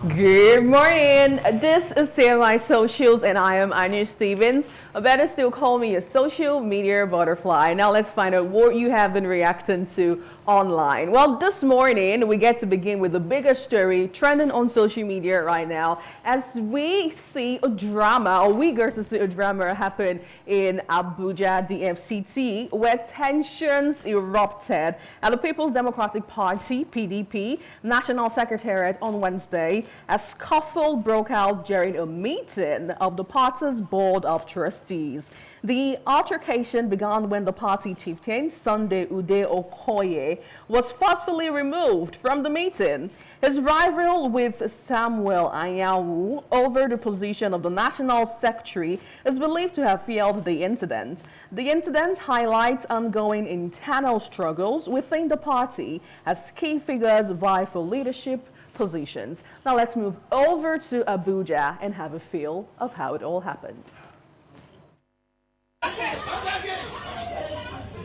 Good morning. This is TMI Socials and I am Anu Stevens. Or better still, call me a social media butterfly. Now let's find out what you have been reacting to online. Well, this morning we get to begin with the biggest story trending on social media right now as we see a drama, or we get to see a drama happen in Abuja, DFCT, where tensions erupted at the People's Democratic Party, PDP, National Secretariat on Wednesday as scuffle broke out during a meeting of the party's Board of Trustees. The altercation began when the party chieftain, Sunday Ude-Okoye, was forcibly removed from the meeting. His rival with Samuel Anyanwu over the position of the National Secretary is believed to have fueled the incident. The incident highlights ongoing internal struggles within the party as key figures vie for leadership positions. Now let's move over to Abuja and have a feel of how it all happened.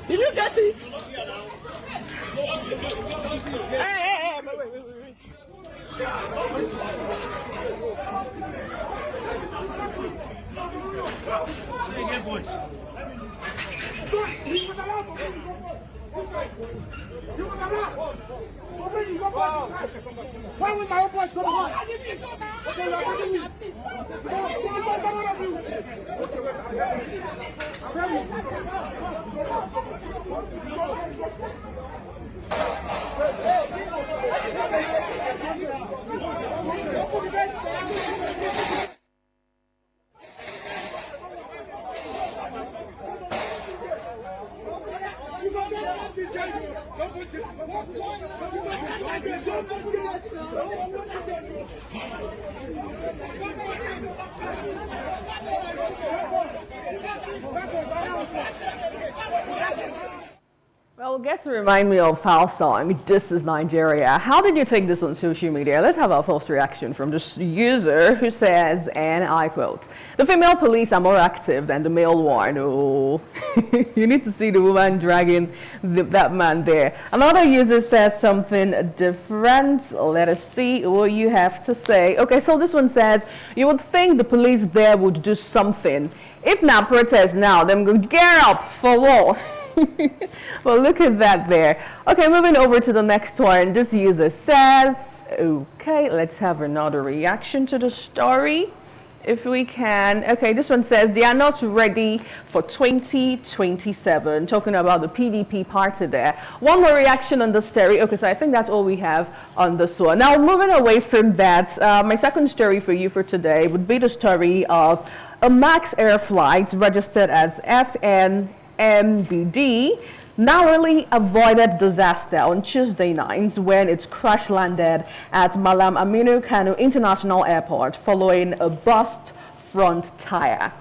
Did you get it? Hey, wait. Hey, boys. Why would my own boys come on? Well, it gets to remind me of Foul song, This is Nigeria. How did you take this on social media? Let's have our first reaction from this user who says, and I quote, "The female police are more active than the male one." Oh, you need to see the woman dragging that man there. Another user says something different. Let us see what you have to say. Okay, so this one says, "You would think the police there would do something. If not protest now, then go get up for war." Well, look at that there. Okay, moving over to the next one. This user says, okay, let's have another reaction to the story if we can. Okay, this one says they are not ready for 2027, talking about the PDP party there. One more reaction on the story. Okay, so I think that's all we have on this one. Now, moving away from that, my second story for you for today would be the story of a MAX Air flight registered as FNMBD narrowly avoided disaster on Tuesday night when it crash-landed at Malam Aminu Kano International Airport following a burst front tire.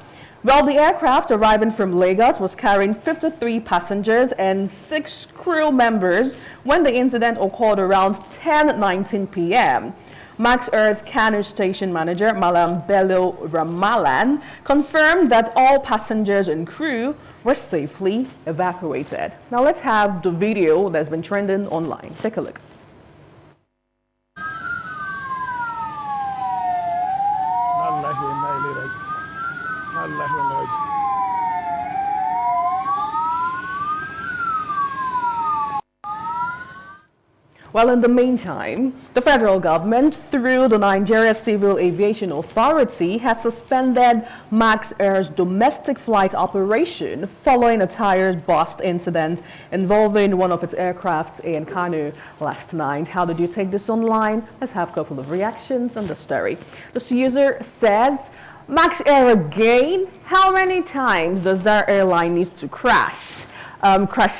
Well, the aircraft arriving from Lagos was carrying 53 passengers and 6 crew members when the incident occurred around 10:19 p.m. Max Air's Kano station manager, Malam Ramalan, confirmed that all passengers and crew were safely evacuated. Now let's have the video that's been trending online. Take a look. Well, in the meantime, the federal government, through the Nigeria Civil Aviation Authority, has suspended Max Air's domestic flight operation following a tire burst incident involving one of its aircraft in Kano last night. How did you take this online? Let's have a couple of reactions on the story. This user says, "Max Air again? How many times does that airline need to crash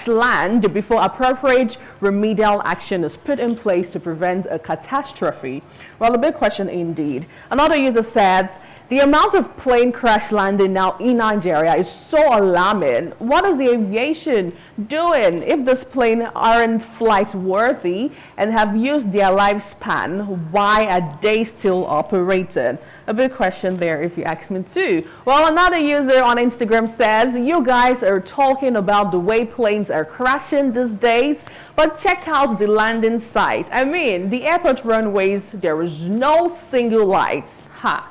land before appropriate remedial action is put in place to prevent a catastrophe?" Well, a big question indeed. Another user says, The amount of plane crash landing now in Nigeria is so alarming. What is the aviation doing if these planes aren't flight worthy and have used their lifespan? Why are they still operating? A big question there if you ask me too. Well, another user on Instagram says, you guys are talking about the way planes are crashing these days, but check out the landing site. I mean, the airport runways, there is no single light. Ha!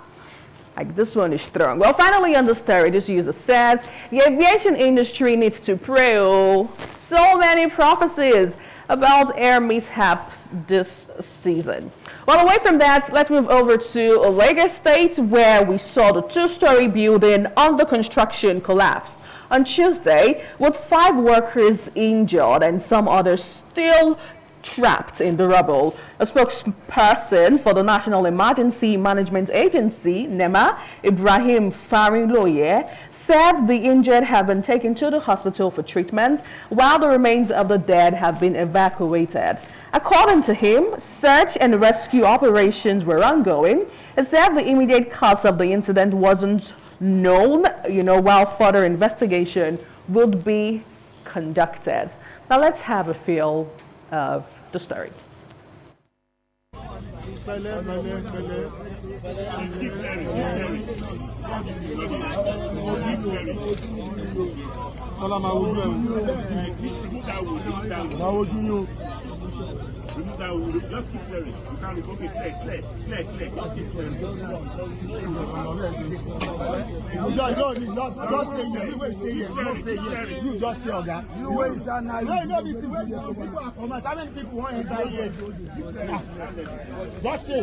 Like this one is strong. Well, finally on the story, this user says, the aviation industry needs to pray. Oh, so many prophecies about air mishaps this season. Well, away from that, let's move over to Lagos State, where we saw the two-story building under construction collapse on Tuesday, with 5 workers injured and some others still trapped in the rubble. A spokesperson for the National Emergency Management Agency, NEMA, Ibrahim Farinloye, said the injured have been taken to the hospital for treatment, while the remains of the dead have been evacuated. According to him, search and rescue operations were ongoing. He said the immediate cause of the incident wasn't known, while further investigation would be conducted. Now let's have a feel of the story. Just keep clearing. You can't be okay, clear. Just keep clearing. Just stay here. You stay here. You just stay, Oga. You wait that night. No, this is where people are coming. How many people want to enter here? Just stay.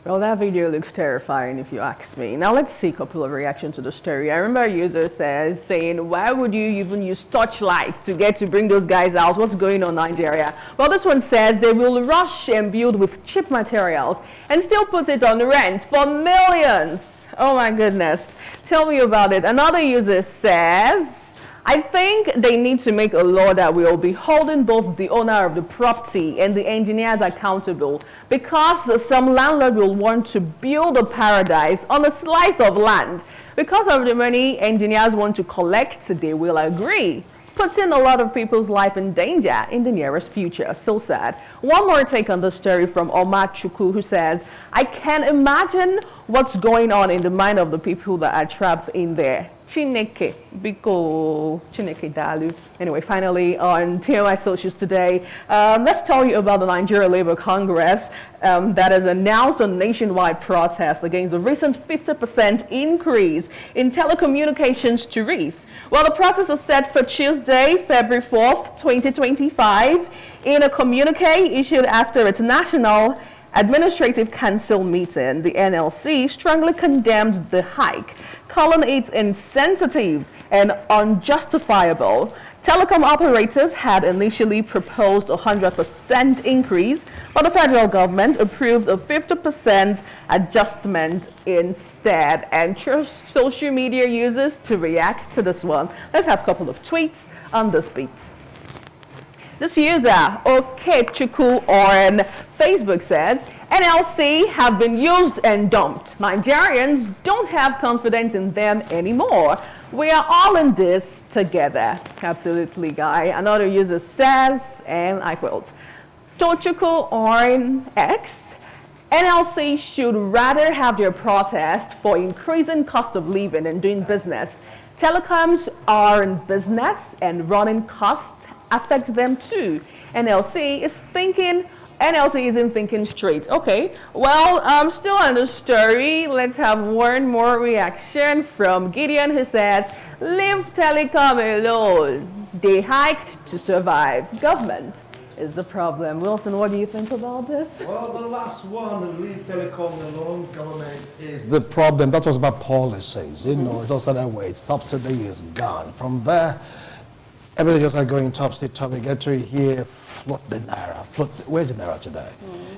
Well, that video looks terrifying if you ask me. Now let's see a couple of reactions to the story. I remember a user saying, why would you even use torchlights to bring those guys out? What's going on in Nigeria? Well, this one says they will rush and build with cheap materials and still put it on rent for millions. Oh my goodness. Tell me about it. Another user says, I think they need to make a law that will be holding both the owner of the property and the engineers accountable, because some landlord will want to build a paradise on a slice of land. Because of the money engineers want to collect, they will agree, putting a lot of people's life in danger in the nearest future. So sad. One more take on the story from Omar Chukwu, who says, I can imagine what's going on in the mind of the people that are trapped in there. Chineke, Biko, Chineke Dalu. Anyway, finally on TMI Socials today, let's tell you about the Nigeria Labour Congress that has announced a nationwide protest against the recent 50% increase in telecommunications tariff. Well, the protest is set for Tuesday, February 4th, 2025, in a communique issued after its National Administrative Council meeting. The NLC strongly condemned the hike, calling it insensitive and unjustifiable. Telecom operators had initially proposed a 100% increase, but the federal government approved a 50% adjustment instead. And social media users to react to this one. Let's have a couple of tweets on this beat. This user, Okechukwu on Facebook, says, NLC have been used and dumped. Nigerians don't have confidence in them anymore. We are all in this together. Absolutely, guy. Another user says, and I quote, Tochukwu on X, NLC should rather have their protest for increasing cost of living and doing business. Telecoms are in business and running costs affect them too. NLC isn't thinking straight. Okay, well, still on the story, let's have one more reaction from Gideon, who says, leave telecom alone. They hiked to survive. Government, is the problem. Wilson, what do you think about this? Well, the last one, leave telecom alone, government is the problem. That was about policies. You know, it's also that way. Subsidy is gone. From there, everything just like going topsy-turvy. Get to here, float the naira. Where's the naira today?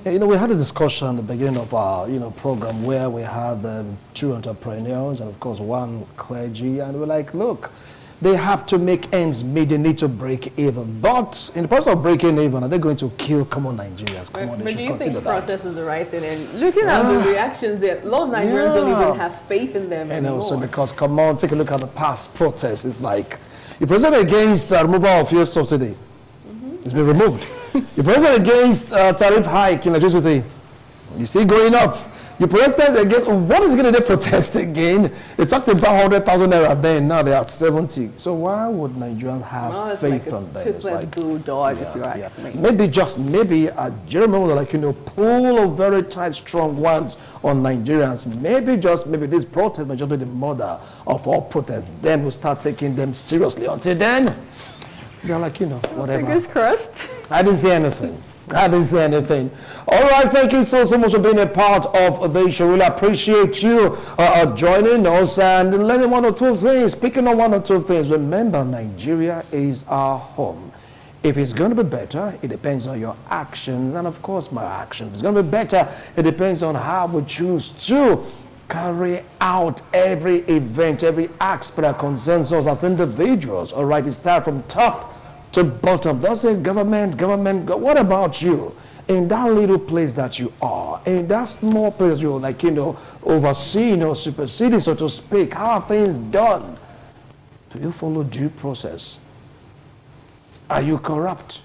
Yeah, you know, we had a discussion at the beginning of our, program where we had two entrepreneurs and of course one clergy, and we're like, look, they have to make ends meet. They need to break even. But in the process of breaking even, are they going to kill common Nigerians? Come on, they should consider that. But do you think process is the right thing? And looking at the reactions, a lot of Nigerians don't even have faith in them anymore. Also because, come on, take a look at the past protests. It's like, you present against removal of fuel subsidy. It's been removed. You present against tariff hike in electricity. You see going up. You protest again. What is going to protest again? They talked about 100,000 naira then. Now they're at 70. So why would Nigerians have faith on them? It's like blue dog, if you ask me. Maybe Jeremy will pull a very tight, strong ones on Nigerians. Maybe this protest may just be the mother of all protests. Then we'll start taking them seriously. Until then, they're like, whatever. Fingers crossed. I didn't say anything. All right, thank you so much for being a part of the show. Really appreciate you joining us and learning one or two things. Picking on one or two things. Remember, Nigeria is our home. If it's going to be better, it depends on your actions and, of course, my actions. If it's going to be better, it depends on how we choose to carry out every event, every aspect that concerns us as individuals. All right, it starts from top to bottom. Don't say government. What about you? In that little place that you are, in that small place you're overseeing or superseding, so to speak, how are things done? Do you follow due process? Are you corrupt?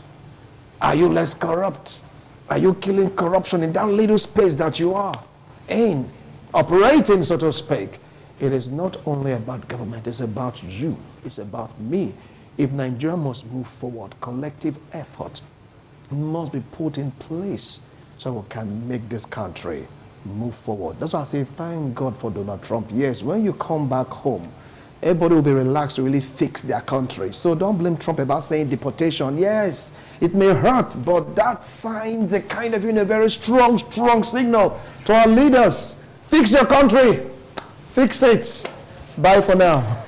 Are you less corrupt? Are you killing corruption in that little space that you are in, operating, so to speak? It is not only about government, it's about you, it's about me. If Nigeria must move forward, collective effort must be put in place so we can make this country move forward. That's why I say thank God for Donald Trump. Yes, when you come back home, everybody will be relaxed to really fix their country. So don't blame Trump about saying deportation. Yes, it may hurt, but that signs a kind of a very strong signal to our leaders. Fix your country. Fix it. Bye for now.